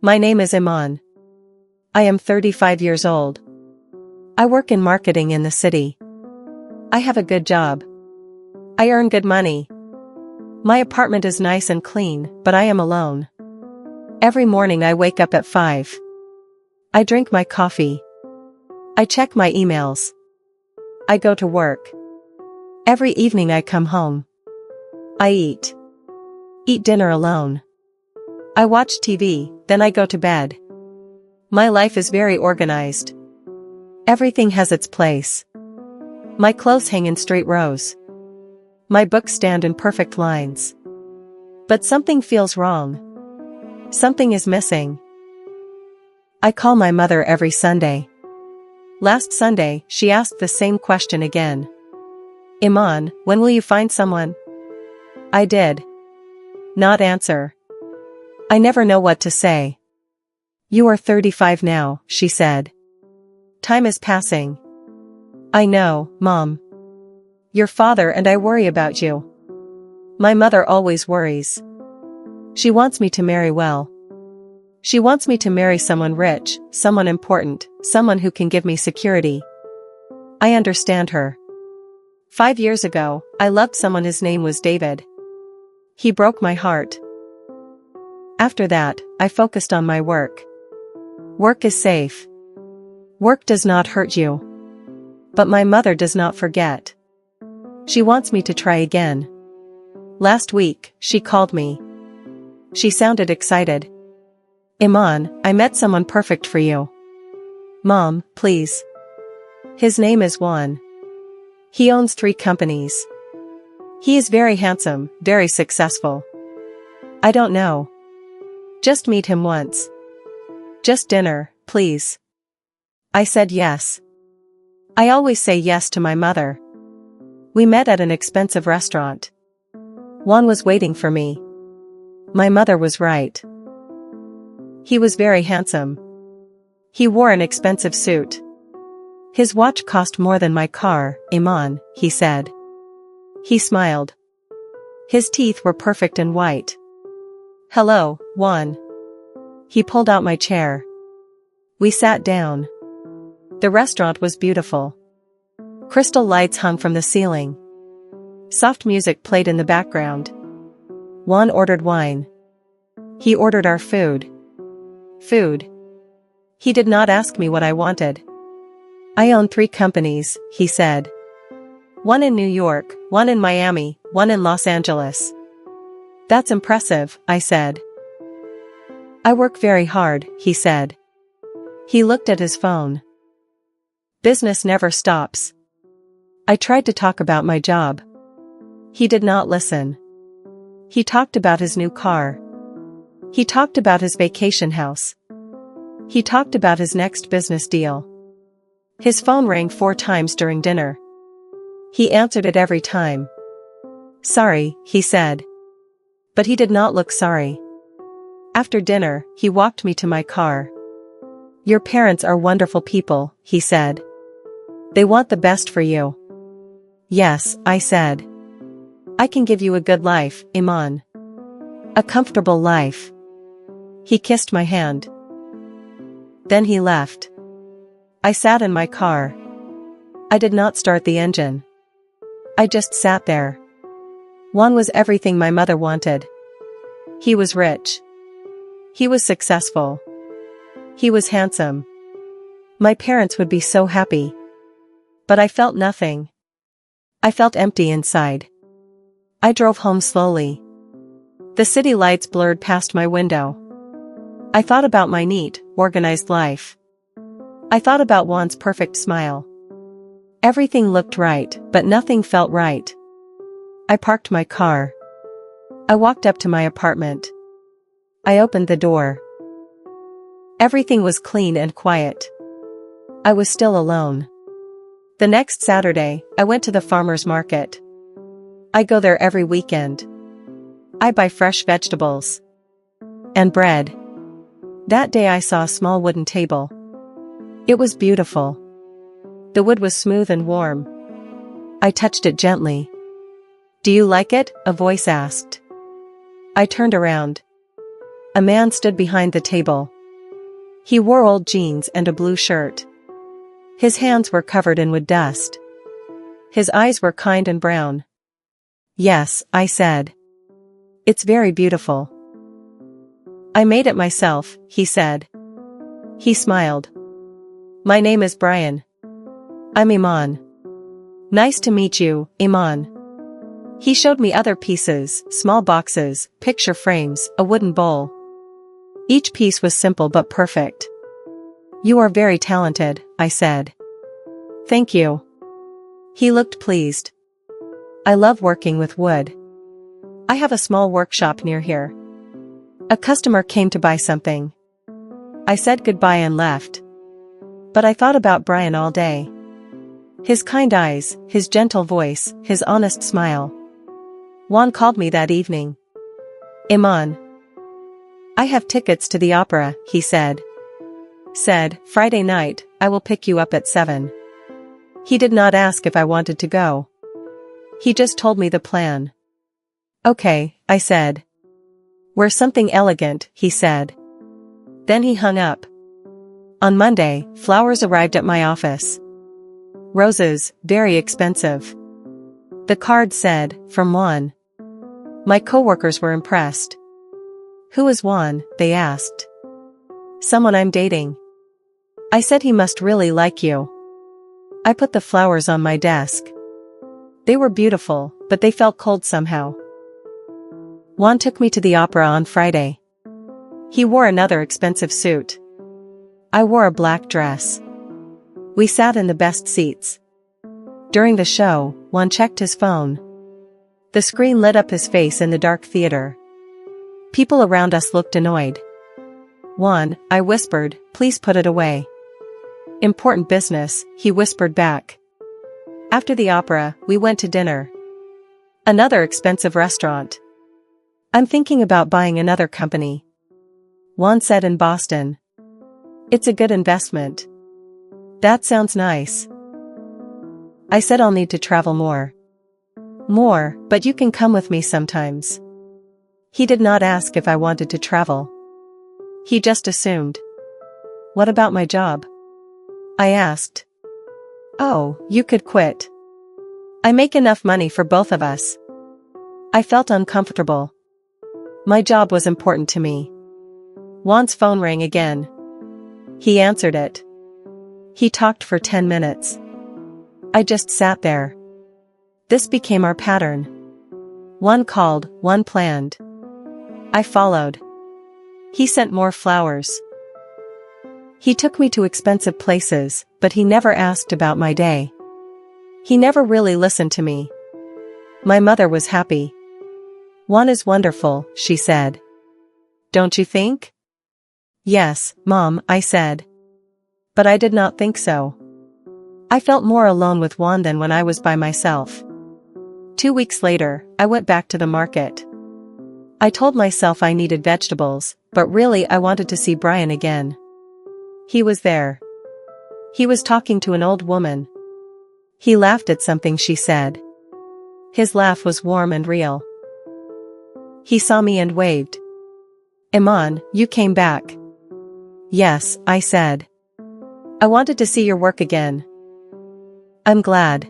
My name is Eman. I am 35 years old. I work in marketing in the city. I have a good job. I earn good money. My apartment is nice and clean, but I am alone. Every morning I wake up at 5. I drink my coffee. I check my emails. I go to work. Every evening I come home. I eat dinner alone. I watch TV, then I go to bed. My life is very organized. Everything has its place. My clothes hang in straight rows. My books stand in perfect lines. But something feels wrong. Something is missing. I call my mother every Sunday. Last Sunday, she asked the same question again. Eman, when will you find someone? I did not answer. I never know what to say. You are 35 now, she said. Time is passing. I know, Mom. Your father and I worry about you. My mother always worries. She wants me to marry well. She wants me to marry someone rich, someone important, someone who can give me security. I understand her. 5 years ago, I loved someone. His name was David. He broke my heart. After that, I focused on my work. Work is safe. Work does not hurt you. But my mother does not forget. She wants me to try again. Last week, she called me. She sounded excited. Eman, I met someone perfect for you. Mom, please. His name is Juan. He owns 3 companies. He is very handsome, very successful. I don't know. Just meet him once. Just dinner, please. I said yes. I always say yes to my mother. We met at an expensive restaurant. Juan was waiting for me. My mother was right. He was very handsome. He wore an expensive suit. His watch cost more than my car, Eman, he said. He smiled. His teeth were perfect and white. Hello, Juan. He pulled out my chair. We sat down. The restaurant was beautiful. Crystal lights hung from the ceiling. Soft music played in the background. Juan ordered wine. He ordered our food. Food. He did not ask me what I wanted. I own 3 companies, he said. One in New York, one in Miami, one in Los Angeles. That's impressive, I said. I work very hard, he said. He looked at his phone. Business never stops. I tried to talk about my job. He did not listen. He talked about his new car. He talked about his vacation house. He talked about his next business deal. His phone rang 4 times during dinner. He answered it every time. Sorry, he said. But he did not look sorry. After dinner, he walked me to my car. Your parents are wonderful people, he said. They want the best for you. Yes, I said. I can give you a good life, Eman. A comfortable life. He kissed my hand. Then he left. I sat in my car. I did not start the engine. I just sat there. Juan was everything my mother wanted. He was rich. He was successful. He was handsome. My parents would be so happy. But I felt nothing. I felt empty inside. I drove home slowly. The city lights blurred past my window. I thought about my neat, organized life. I thought about Juan's perfect smile. Everything looked right, but nothing felt right. I parked my car. I walked up to my apartment. I opened the door. Everything was clean and quiet. I was still alone. The next Saturday, I went to the farmer's market. I go there every weekend. I buy fresh vegetables and bread. That day I saw a small wooden table. It was beautiful. The wood was smooth and warm. I touched it gently. Do you like it? A voice asked. I turned around. A man stood behind the table. He wore old jeans and a blue shirt. His hands were covered in wood dust. His eyes were kind and brown. "Yes," I said. "It's very beautiful." "I made it myself," he said. He smiled. "My name is Brian. I'm Eman." "Nice to meet you, Eman." He showed me other pieces, small boxes, picture frames, a wooden bowl. Each piece was simple but perfect. "You are very talented," I said. "Thank you." He looked pleased. "I love working with wood. I have a small workshop near here." A customer came to buy something. I said goodbye and left. But I thought about Brian all day. His kind eyes, his gentle voice, his honest smile. Juan called me that evening. "Eman, I have tickets to the opera," he said. "Friday night, I will pick you up at 7. He did not ask if I wanted to go. He just told me the plan. "Okay," I said. "Wear something elegant," he said. Then he hung up. On Monday, flowers arrived at my office. Roses, very expensive. The card said, "From Juan." My coworkers were impressed. "Who is Juan?" they asked. "Someone I'm dating." I said he must really like you. I put the flowers on my desk. They were beautiful, but they felt cold somehow. Juan took me to the opera on Friday. He wore another expensive suit. I wore a black dress. We sat in the best seats. During the show, Juan checked his phone. The screen lit up his face in the dark theater. People around us looked annoyed. "Juan," I whispered, "please put it away." "Important business," he whispered back. After the opera, we went to dinner. Another expensive restaurant. "I'm thinking about buying another company," Juan said in Boston. "It's a good investment." "That sounds nice." I said I'll need to travel more. "More, but you can come with me sometimes." He did not ask if I wanted to travel. He just assumed. "What about my job?" I asked. "Oh, you could quit. I make enough money for both of us." I felt uncomfortable. My job was important to me. Juan's phone rang again. He answered it. He talked for 10 minutes. I just sat there. This became our pattern. One called, one planned. I followed. He sent more flowers. He took me to expensive places, but he never asked about my day. He never really listened to me. My mother was happy. "Juan is wonderful," she said. "Don't you think?" "Yes, Mom," I said. But I did not think so. I felt more alone with Juan than when I was by myself. 2 weeks later, I went back to the market. I told myself I needed vegetables, but really I wanted to see Brian again. He was there. He was talking to an old woman. He laughed at something she said. His laugh was warm and real. He saw me and waved. "Eman, you came back." "Yes," I said. "I wanted to see your work again." "I'm glad."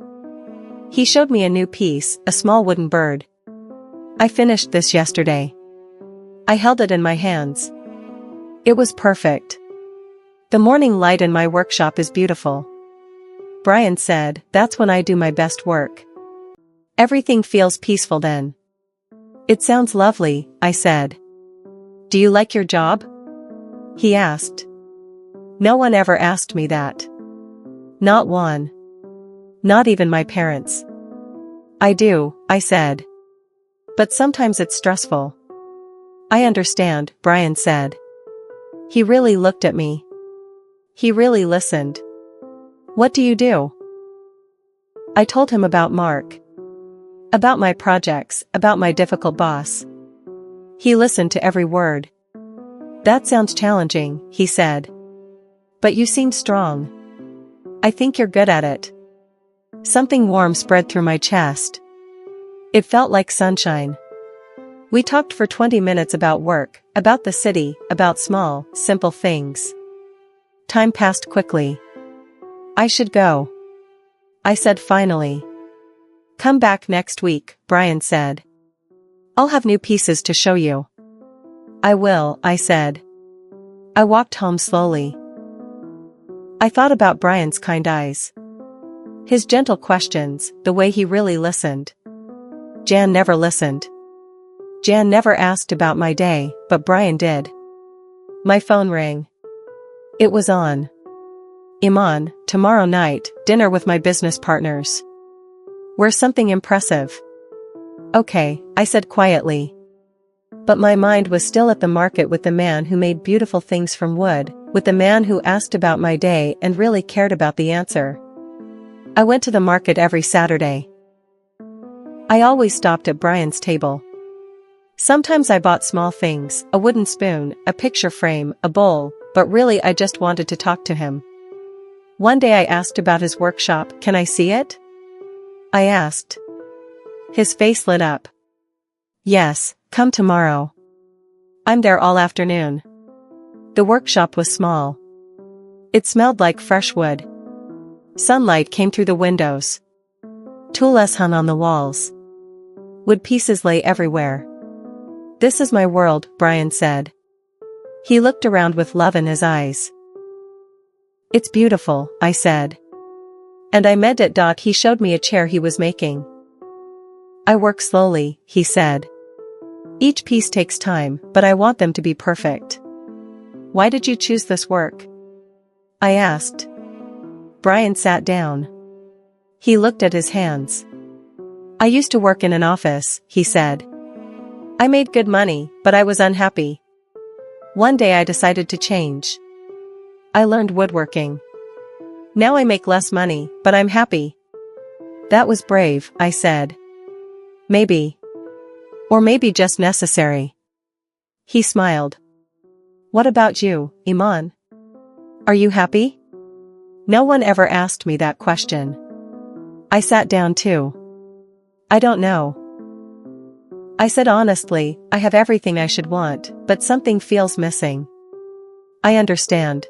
He showed me a new piece, a small wooden bird. "I finished this yesterday." I held it in my hands. It was perfect. "The morning light in my workshop is beautiful." Brian said, "That's when I do my best work. Everything feels peaceful then." "It sounds lovely," I said. "Do you like your job?" He asked. No one ever asked me that. Not one. Not even my parents. "I do," I said. "But sometimes it's stressful." "I understand," Brian said. He really looked at me. He really listened. "What do you do?" I told him about Mark. About my projects, about my difficult boss. He listened to every word. "That sounds challenging," he said. "But you seem strong. I think you're good at it." Something warm spread through my chest. It felt like sunshine. We talked for 20 minutes about work, about the city, about small, simple things. Time passed quickly. I should go, I said finally. Come back next week, Brian said. I'll have new pieces to show you. I will, I said. I walked home slowly. I thought about Brian's kind eyes. His gentle questions, the way he really listened. Jan never listened. Jan never asked about my day, but Brian did. My phone rang. It was on. Eman, tomorrow night, dinner with my business partners. We're something impressive. Okay, I said quietly. But my mind was still at the market with the man who made beautiful things from wood, with the man who asked about my day and really cared about the answer. I went to the market every Saturday. I always stopped at Brian's table. Sometimes I bought small things, a wooden spoon, a picture frame, a bowl, but really I just wanted to talk to him. One day I asked about his workshop. Can I see it? I asked. His face lit up. Yes, come tomorrow. I'm there all afternoon. The workshop was small. It smelled like fresh wood. Sunlight came through the windows. Tools hung on the walls. Wood pieces lay everywhere. This is my world, Brian said. He looked around with love in his eyes. It's beautiful, I said. And I meant it. He showed me a chair he was making. I work slowly, he said. Each piece takes time, but I want them to be perfect. Why did you choose this work? I asked. Brian sat down. He looked at his hands. I used to work in an office, he said. I made good money, but I was unhappy. One day I decided to change. I learned woodworking. Now I make less money, but I'm happy. That was brave, I said. Maybe. Or maybe just necessary. He smiled. What about you, Eman? Are you happy? No one ever asked me that question. I sat down too. I don't know. I said honestly, I have everything I should want, but something feels missing. I understand.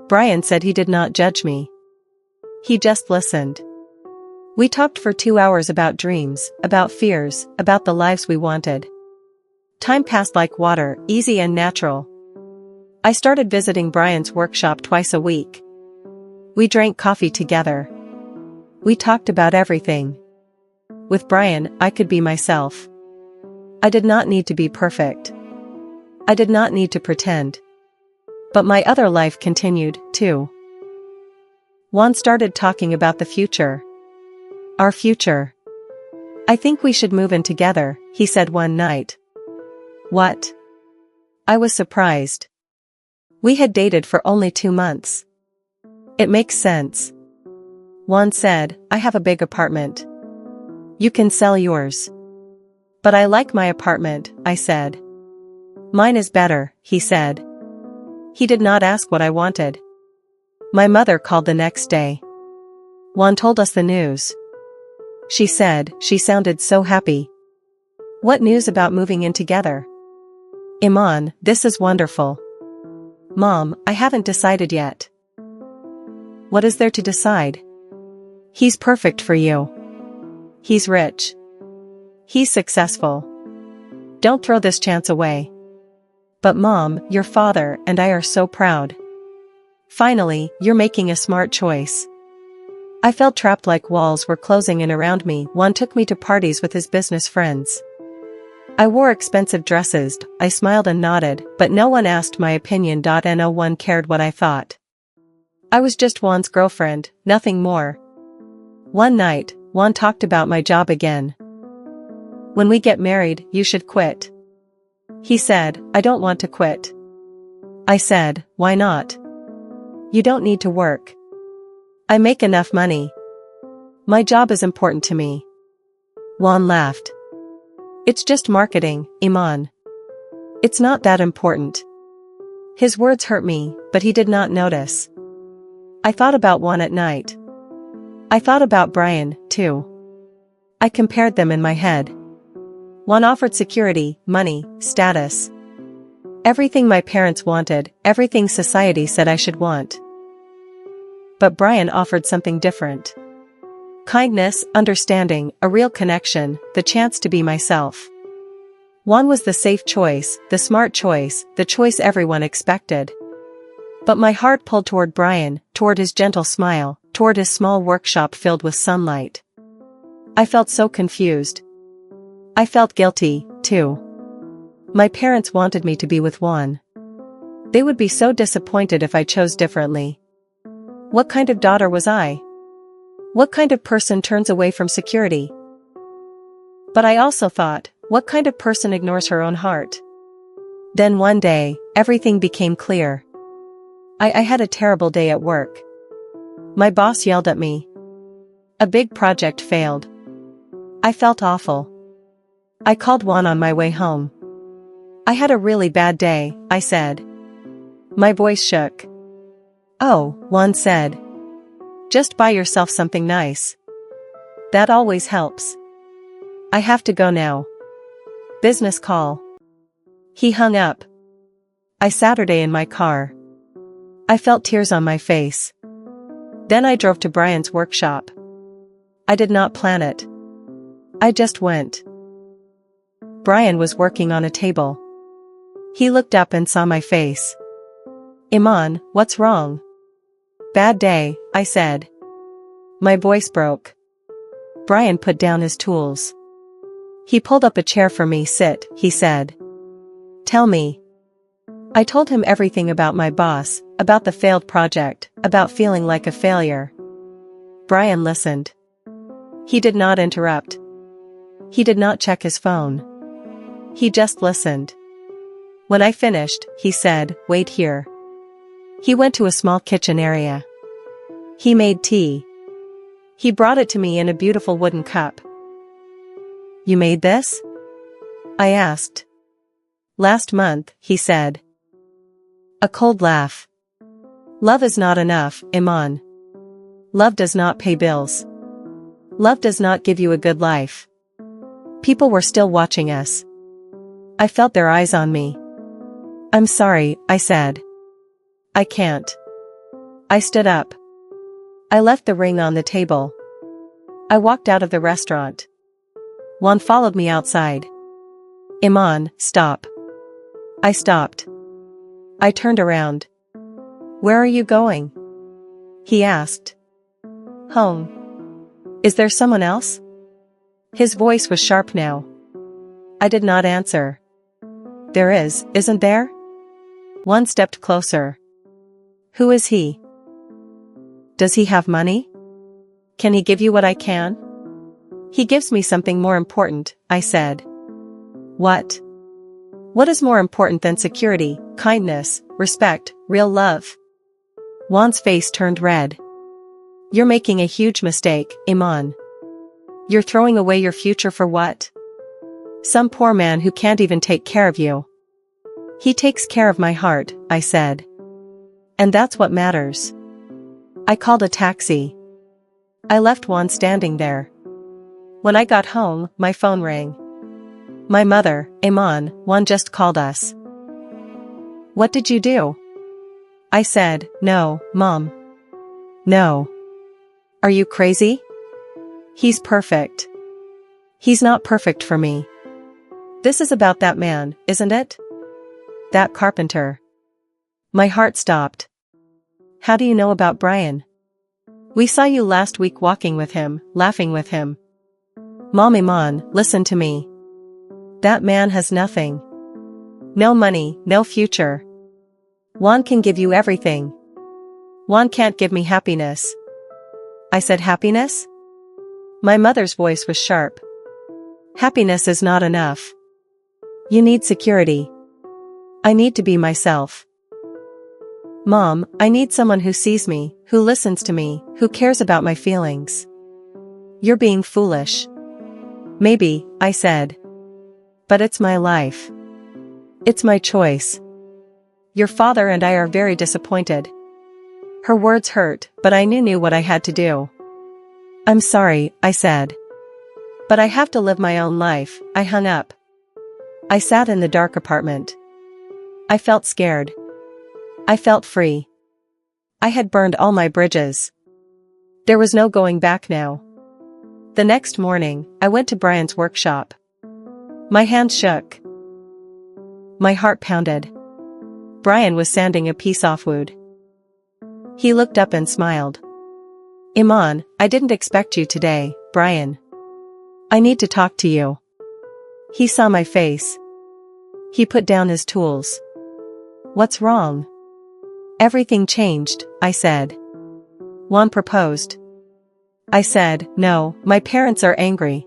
Brian said he did not judge me. He just listened. We talked for 2 hours about dreams, about fears, about the lives we wanted. Time passed like water, easy and natural. I started visiting Brian's workshop twice a week. We drank coffee together. We talked about everything. With Brian, I could be myself. I did not need to be perfect. I did not need to pretend. But my other life continued, too. Juan started talking about the future. Our future. I think we should move in together, he said one night. What? I was surprised. We had dated for only 2 months. It makes sense. Juan said, I have a big apartment. You can sell yours. But I like my apartment, I said. Mine is better, he said. He did not ask what I wanted. My mother called the next day. Juan told us the news. She said, she sounded so happy. What news about moving in together? Eman, this is wonderful. Mom, I haven't decided yet. What is there to decide? He's perfect for you. He's rich. He's successful. Don't throw this chance away. But Mom, your father and I are so proud. Finally, you're making a smart choice. I felt trapped, like walls were closing in around me. Juan took me to parties with his business friends. I wore expensive dresses. I smiled and nodded, but no one asked my opinion. No one cared what I thought. I was just Juan's girlfriend, nothing more. One night, Juan talked about my job again. When we get married, you should quit. He said, I don't want to quit. I said, why not? You don't need to work. I make enough money. My job is important to me. Juan laughed. It's just marketing, Eman. It's not that important. His words hurt me, but he did not notice. I thought about Juan at night. I thought about Brian, too. I compared them in my head. Juan offered security, money, status. Everything my parents wanted, everything society said I should want. But Brian offered something different. Kindness, understanding, a real connection, the chance to be myself. Juan was the safe choice, the smart choice, the choice everyone expected. But my heart pulled toward Brian, toward his gentle smile, toward his small workshop filled with sunlight. I felt so confused. I felt guilty, too. My parents wanted me to be with Juan. They would be so disappointed if I chose differently. What kind of daughter was I? What kind of person turns away from security? But I also thought, what kind of person ignores her own heart? Then one day, everything became clear. I had a terrible day at work. My boss yelled at me. A big project failed. I felt awful. I called Juan on my way home. I had a really bad day, I said. My voice shook. Oh, Juan said. Just buy yourself something nice. That always helps. I have to go now. Business call. He hung up. I Saturday in my car. I felt tears on my face. Then I drove to Brian's workshop. I did not plan it. I just went. Brian was working on a table. He looked up and saw my face. Eman, what's wrong? Bad day, I said. My voice broke. Brian put down his tools. He pulled up a chair for me. Sit, he said. Tell me. I told him everything about my boss, about the failed project, about feeling like a failure. Brian listened. He did not interrupt. He did not check his phone. He just listened. When I finished, he said, wait here. He went to a small kitchen area. He made tea. He brought it to me in a beautiful wooden cup. You made this? I asked. Last month, he said. A cold laugh. Love is not enough, Eman. Love does not pay bills. Love does not give you a good life. People were still watching us. I felt their eyes on me. I'm sorry, I said. I can't. I stood up. I left the ring on the table. I walked out of the restaurant. Juan followed me outside. Eman, stop. I stopped. I turned around. Where are you going? He asked. Home. Is there someone else? His voice was sharp now. I did not answer. There is, isn't there? Juan stepped closer. Who is he? Does he have money? Can he give you what I can? He gives me something more important, I said. What? What is more important than security, kindness, respect, real love? Juan's face turned red. You're making a huge mistake, Eman. You're throwing away your future for what? Some poor man who can't even take care of you. He takes care of my heart, I said. And that's what matters. I called a taxi. I left Juan standing there. When I got home, my phone rang. My mother, Eman, Juan just called us. What did you do? I said, no, Mom. No. Are you crazy? He's perfect. He's not perfect for me. This is about that man, isn't it? That carpenter. My heart stopped. How do you know about Brian? We saw you last week walking with him, laughing with him. Mom, Eman, listen to me. That man has nothing. No money, no future. Juan can give you everything. Juan can't give me happiness. I said happiness? My mother's voice was sharp. Happiness is not enough. You need security. I need to be myself. Mom, I need someone who sees me, who listens to me, who cares about my feelings. You're being foolish. Maybe, I said. But it's my life. It's my choice. Your father and I are very disappointed. Her words hurt, but I knew what I had to do. I'm sorry, I said. But I have to live my own life. I hung up. I sat in the dark apartment. I felt scared. I felt free. I had burned all my bridges. There was no going back now. The next morning, I went to Brian's workshop. My hands shook. My heart pounded. Brian was sanding a piece off wood. He looked up and smiled. Eman, I didn't expect you today, Brian. I need to talk to you. He saw my face. He put down his tools. What's wrong? Everything changed, I said. Juan proposed. I said, no, my parents are angry.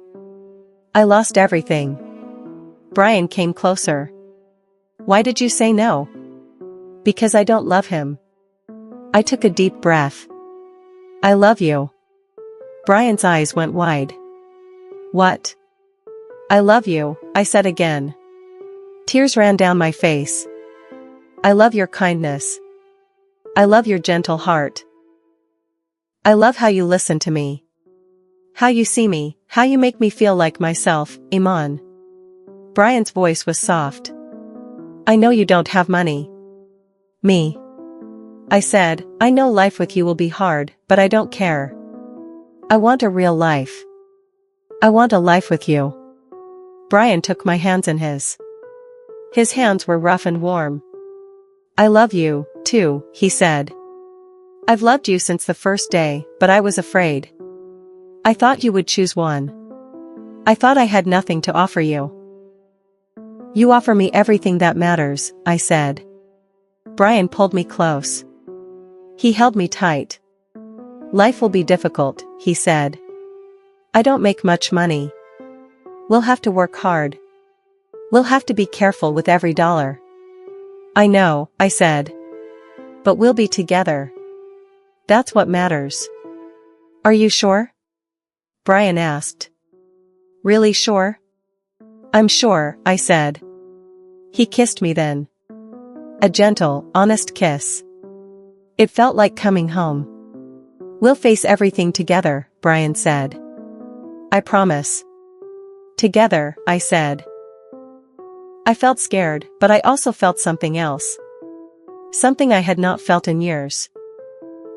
I lost everything. Brian came closer. Why did you say no? Because I don't love him. I took a deep breath. I love you. Brian's eyes went wide. What? I love you, I said again. Tears ran down my face. I love your kindness. I love your gentle heart. I love how you listen to me. How you see me, how you make me feel like myself, Eman. Brian's voice was soft. I know you don't have money. Me. I said, I know life with you will be hard, but I don't care. I want a real life. I want a life with you. Brian took my hands in his. His hands were rough and warm. I love you, too, he said. I've loved you since the first day, but I was afraid. I thought you would choose one. I thought I had nothing to offer you. You offer me everything that matters, I said. Brian pulled me close. He held me tight. Life will be difficult, he said. I don't make much money. We'll have to work hard. We'll have to be careful with every dollar. I know, I said. But we'll be together. That's what matters. Are you sure? Brian asked. Really sure? I'm sure, I said. He kissed me then. A gentle, honest kiss. It felt like coming home. We'll face everything together, Brian said. I promise. Together, I said. I felt scared, but I also felt something else. Something I had not felt in years.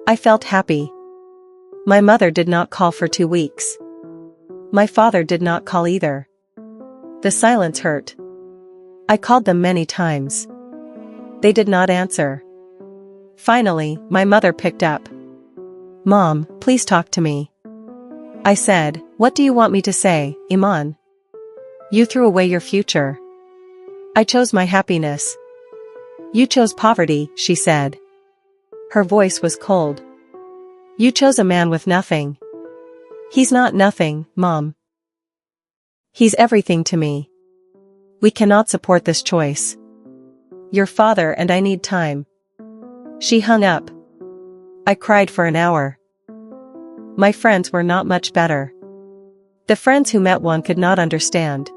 I felt happy. My mother did not call for 2 weeks. My father did not call either. The silence hurt. I called them many times. They did not answer. Finally, my mother picked up. Mom, please talk to me. I said, what do you want me to say, Eman? You threw away your future. I chose my happiness. You chose poverty, she said. Her voice was cold. You chose a man with nothing. He's not nothing, Mom. He's everything to me. We cannot support this choice. Your father and I need time. She hung up. I cried for an hour. My friends were not much better. The friends who met one could not understand.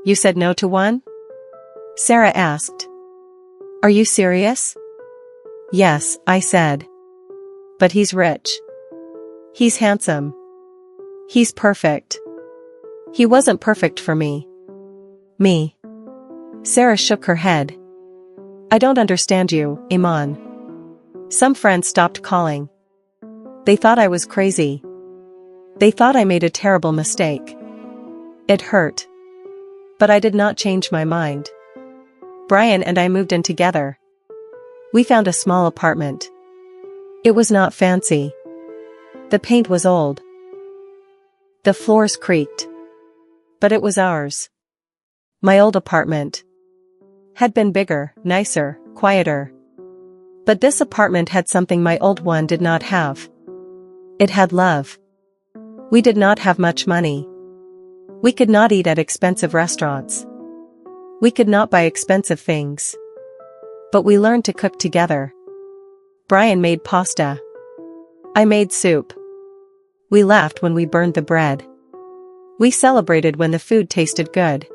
You said no to one? Sarah asked. Are you serious? Yes, I said. But he's rich. He's handsome. He's perfect. He wasn't perfect for me. Me. Sarah shook her head. I don't understand you, Eman. Some friends stopped calling. They thought I was crazy. They thought I made a terrible mistake. It hurt. But I did not change my mind. Brian and I moved in together. We found a small apartment. It was not fancy. The paint was old. The floors creaked. But it was ours. My old apartment had been bigger, nicer, quieter. But this apartment had something my old one did not have. It had love. We did not have much money. We could not eat at expensive restaurants. We could not buy expensive things. But we learned to cook together. Brian made pasta. I made soup. We laughed when we burned the bread. We celebrated when the food tasted good.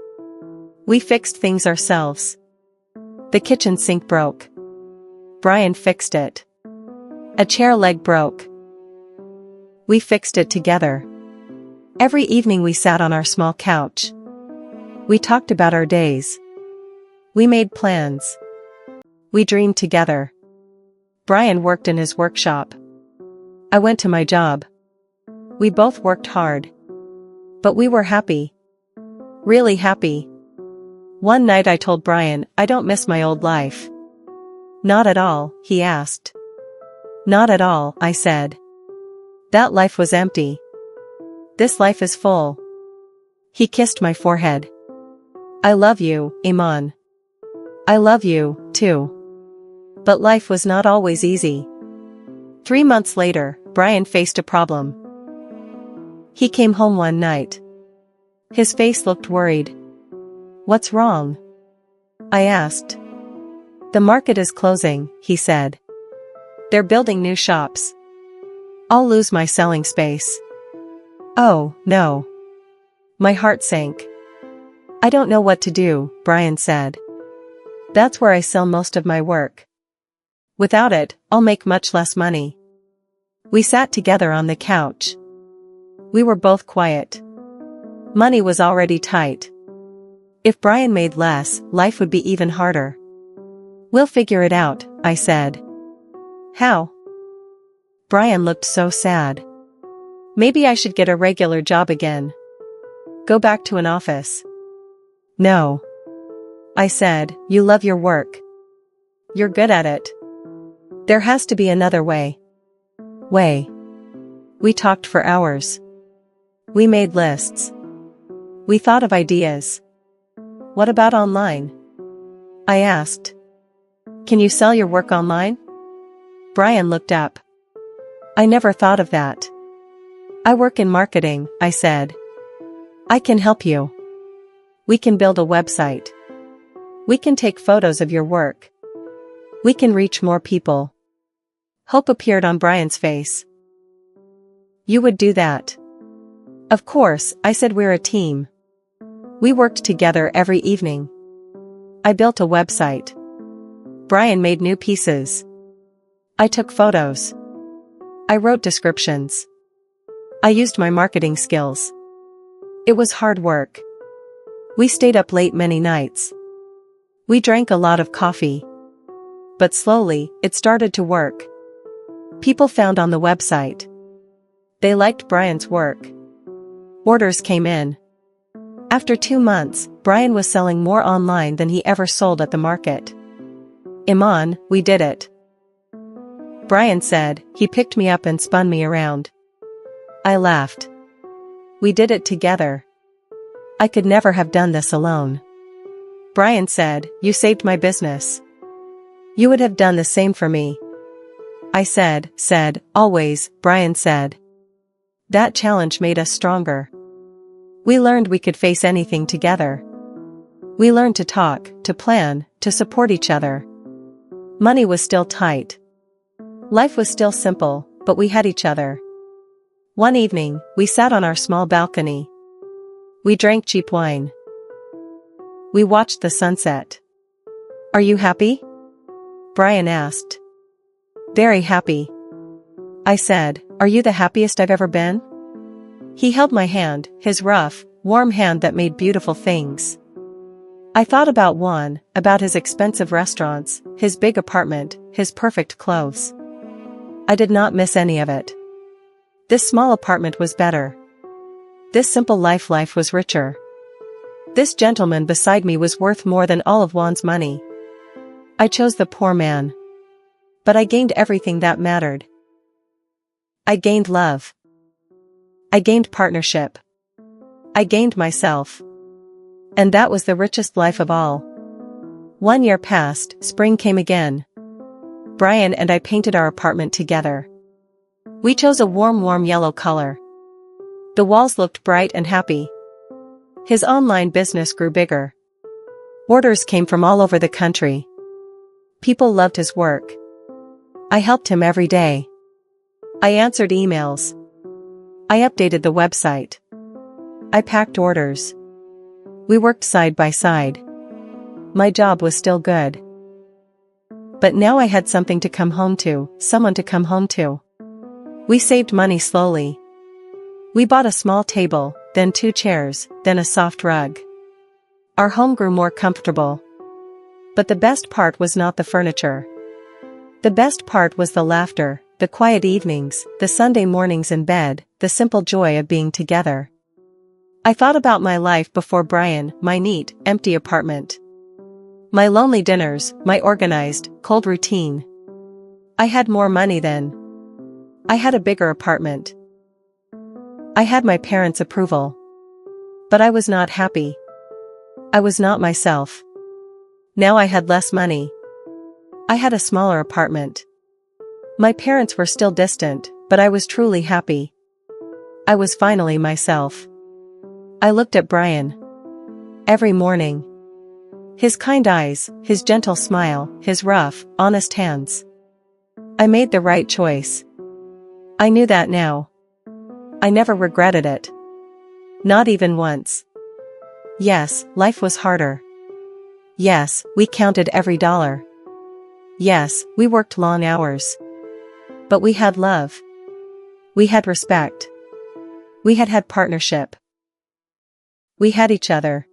We fixed things ourselves. The kitchen sink broke. Brian fixed it. A chair leg broke. We fixed it together. Every evening we sat on our small couch. We talked about our days. We made plans. We dreamed together. Brian worked in his workshop. I went to my job. We both worked hard. But we were happy. Really happy. One night I told Brian, I don't miss my old life. Not at all, he asked. Not at all, I said. That life was empty. This life is full. He kissed my forehead. I love you, Eman. I love you, too. But life was not always easy. 3 months later, Brian faced a problem. He came home one night. His face looked worried. What's wrong? I asked. The market is closing, he said. They're building new shops. I'll lose my selling space. Oh, no. My heart sank. I don't know what to do, Brian said. That's where I sell most of my work. Without it, I'll make much less money. We sat together on the couch. We were both quiet. Money was already tight. If Brian made less, life would be even harder. We'll figure it out, I said. How? Brian looked so sad. Maybe I should get a regular job again. Go back to an office. No. I said, you love your work. You're good at it. There has to be another way. We talked for hours. We made lists. We thought of ideas. What about online? I asked. Can you sell your work online? Brian looked up. I never thought of that. I work in marketing, I said. I can help you. We can build a website. We can take photos of your work. We can reach more people. Hope appeared on Brian's face. You would do that? Of course, I said, we're a team. We worked together every evening. I built a website. Brian made new pieces. I took photos. I wrote descriptions. I used my marketing skills. It was hard work. We stayed up late many nights. We drank a lot of coffee. But slowly, it started to work. People found on the website. They liked Brian's work. Orders came in. After 2 months, Brian was selling more online than he ever sold at the market. Eman, we did it. Brian said. He picked me up and spun me around. I laughed. We did it together. I could never have done this alone. Brian said, you saved my business. You would have done the same for me. I said, always, Brian said. That challenge made us stronger. We learned we could face anything together. We learned to talk, to plan, to support each other. Money was still tight. Life was still simple, but we had each other. One evening, we sat on our small balcony. We drank cheap wine. We watched the sunset. Are you happy? Brian asked. Very happy. I said, are you the happiest I've ever been? He held my hand, his rough, warm hand that made beautiful things. I thought about Juan, about his expensive restaurants, his big apartment, his perfect clothes. I did not miss any of it. This small apartment was better. This simple life was richer. This gentleman beside me was worth more than all of Juan's money. I chose the poor man. But I gained everything that mattered. I gained love. I gained partnership. I gained myself. And that was the richest life of all. 1 year passed, spring came again. Brian and I painted our apartment together. We chose a warm yellow color. The walls looked bright and happy. His online business grew bigger. Orders came from all over the country. People loved his work. I helped him every day. I answered emails. I updated the website. I packed orders. We worked side by side. My job was still good. But now I had something to come home to, someone to come home to. We saved money slowly. We bought a small table, then 2 chairs, then a soft rug. Our home grew more comfortable. But the best part was not the furniture. The best part was the laughter, the quiet evenings, the Sunday mornings in bed, the simple joy of being together. I thought about my life before Brian, my neat, empty apartment. My lonely dinners, my organized, cold routine. I had more money then. I had a bigger apartment. I had my parents' approval. But I was not happy. I was not myself. Now I had less money. I had a smaller apartment. My parents were still distant, but I was truly happy. I was finally myself. I looked at Brian. Every morning. His kind eyes, his gentle smile, his rough, honest hands. I made the right choice. I knew that now. I never regretted it. Not even once. Yes, life was harder. Yes, we counted every dollar. Yes, we worked long hours. But we had love. We had respect. We had partnership. We had each other.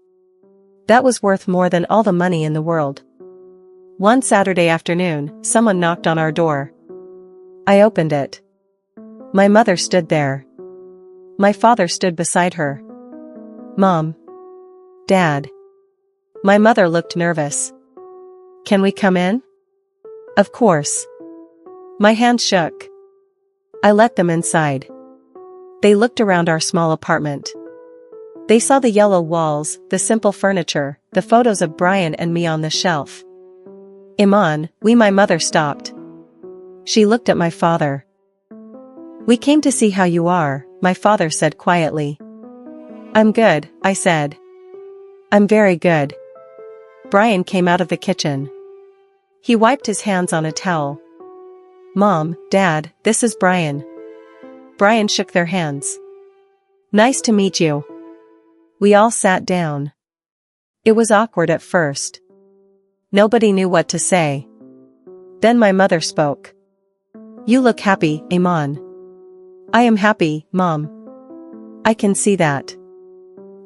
That was worth more than all the money in the world. One Saturday afternoon, someone knocked on our door. I opened it. My mother stood there. My father stood beside her. Mom. Dad. My mother looked nervous. Can we come in? Of course. My hand shook. I let them inside. They looked around our small apartment. They saw the yellow walls, the simple furniture, the photos of Brian and me on the shelf. Eman, my mother stopped. She looked at my father. We came to see how you are, my father said quietly. I'm good, I said. I'm very good. Brian came out of the kitchen. He wiped his hands on a towel. Mom, Dad, this is Brian. Brian shook their hands. Nice to meet you. We all sat down. It was awkward at first. Nobody knew what to say. Then my mother spoke. You look happy, Eman. I am happy, Mom. I can see that.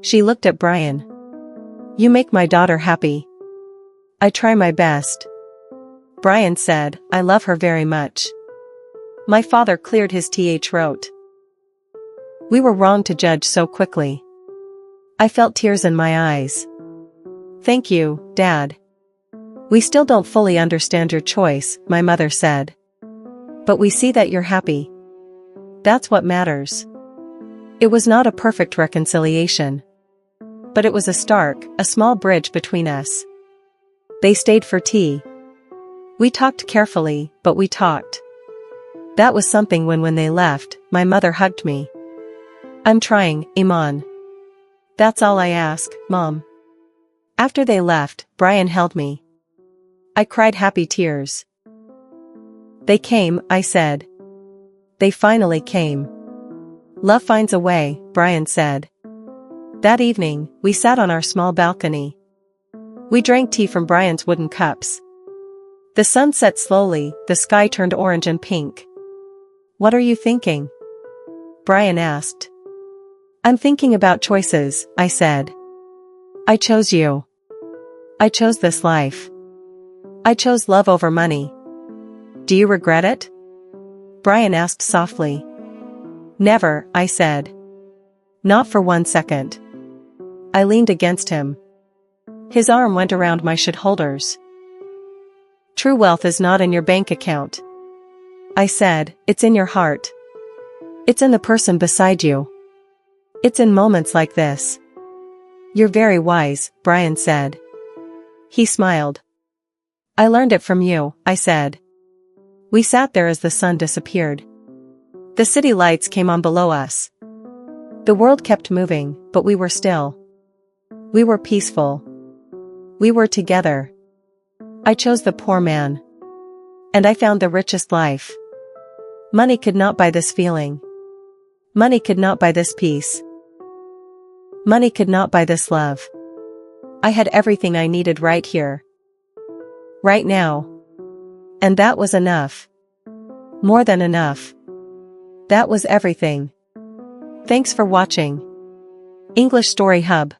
She looked at Brian. You make my daughter happy. I try my best. Brian said, I love her very much. My father cleared his throat. We were wrong to judge so quickly. I felt tears in my eyes. Thank you, Dad. We still don't fully understand your choice, my mother said. But we see that you're happy. That's what matters. It was not a perfect reconciliation. But it was a small bridge between us. They stayed for tea. We talked carefully, but we talked. That was something when they left, my mother hugged me. I'm trying, Eman. That's all I ask, Mom. After they left, Brian held me. I cried happy tears. They came, I said. They finally came. Love finds a way, Brian said. That evening, we sat on our small balcony. We drank tea from Brian's wooden cups. The sun set slowly, the sky turned orange and pink. What are you thinking? Brian asked. I'm thinking about choices, I said. I chose you. I chose this life. I chose love over money. Do you regret it? Brian asked softly. Never, I said. Not for 1 second. I leaned against him. His arm went around my shoulders. True wealth is not in your bank account. I said, it's in your heart. It's in the person beside you. It's in moments like this. You're very wise, Brian said. He smiled. I learned it from you, I said. We sat there as the sun disappeared. The city lights came on below us. The world kept moving, but we were still. We were peaceful. We were together. I chose the poor man. And I found the richest life. Money could not buy this feeling. Money could not buy this peace. Money could not buy this love. I had everything I needed right here. Right now. And that was enough. More than enough. That was everything. Thanks for watching. English Story Hub.